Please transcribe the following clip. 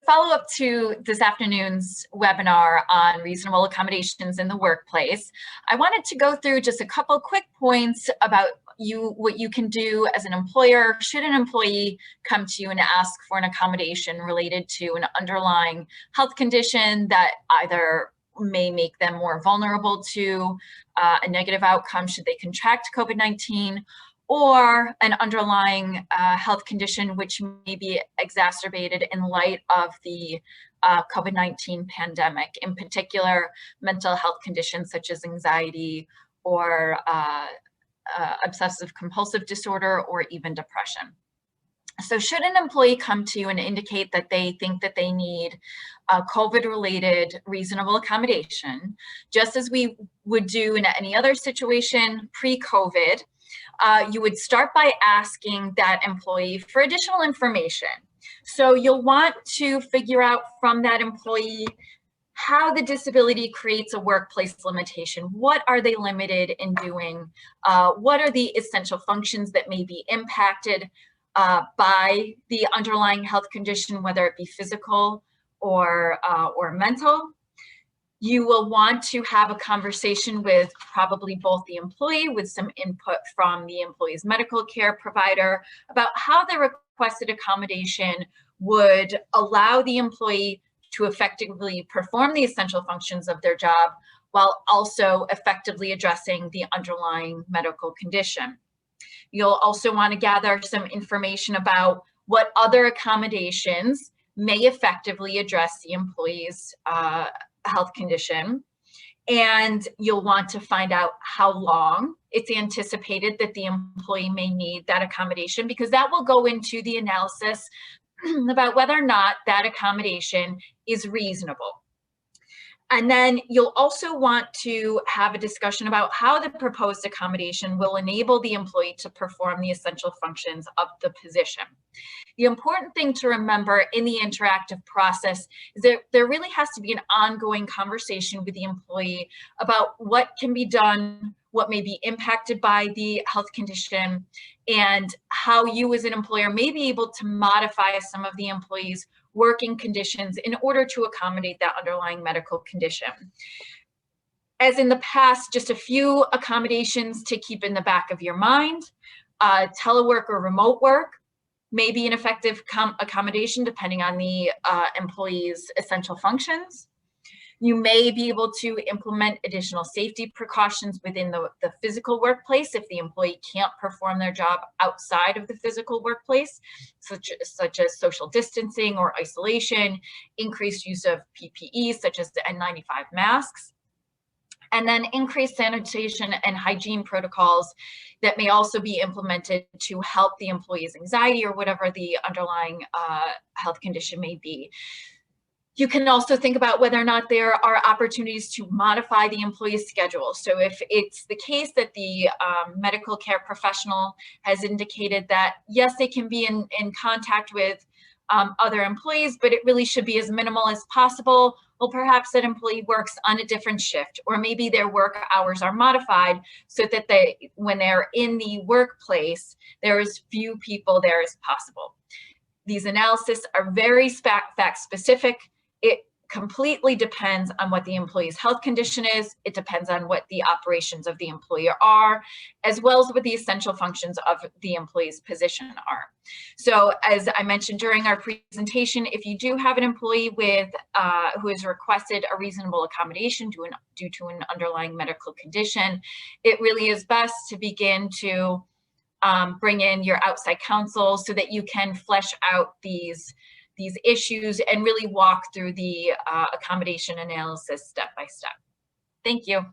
follow-up to this afternoon's webinar on reasonable accommodations in the workplace, I wanted to go through just a couple quick points about what you can do as an employer should an employee come to you and ask for an accommodation related to an underlying health condition that either may make them more vulnerable to a negative outcome should they contract COVID-19, or an underlying health condition which may be exacerbated in light of the COVID-19 pandemic, in particular mental health conditions such as anxiety or obsessive compulsive disorder or even depression. So should an employee come to you and indicate that they think that they need a COVID-related reasonable accommodation, just as we would do in any other situation pre-COVID, you would start by asking that employee for additional information. So you'll want to figure out from that employee how the disability creates a workplace limitation. What are they limited in doing? What are the essential functions that may be impacted by the underlying health condition, whether it be physical or mental? You will want to have a conversation with probably both the employee with some input from the employee's medical care provider about how the requested accommodation would allow the employee to effectively perform the essential functions of their job while also effectively addressing the underlying medical condition. You'll also want to gather some information about what other accommodations may effectively address the employee's health condition. And you'll want to find out how long it's anticipated that the employee may need that accommodation, because that will go into the analysis about whether or not that accommodation is reasonable. And then you'll also want to have a discussion about how the proposed accommodation will enable the employee to perform the essential functions of the position. The important thing to remember in the interactive process is that there really has to be an ongoing conversation with the employee about what can be done, what may be impacted by the health condition, and how you as an employer may be able to modify some of the employee's working conditions in order to accommodate that underlying medical condition. As in the past, just a few accommodations to keep in the back of your mind. Telework or remote work may be an effective accommodation depending on the employee's essential functions. You may be able to implement additional safety precautions within the physical workplace if the employee can't perform their job outside of the physical workplace, such as social distancing or isolation, increased use of PPE, such as the N95 masks, and then increased sanitation and hygiene protocols that may also be implemented to help the employee's anxiety or whatever the underlying health condition may be. You can also think about whether or not there are opportunities to modify the employee's schedule. So if it's the case that the medical care professional has indicated that, yes, they can be in contact with other employees, but it really should be as minimal as possible, well, perhaps that employee works on a different shift, or maybe their work hours are modified so that when they're in the workplace, there is few people there as possible. These analyses are very fact specific. It completely depends on what the employee's health condition is. It depends on what the operations of the employer are, as well as what the essential functions of the employee's position are. So as I mentioned during our presentation, if you do have an employee with who has requested a reasonable accommodation due to an underlying medical condition, it really is best to begin to bring in your outside counsel so that you can flesh out these issues and really walk through the accommodation analysis step by step. Thank you.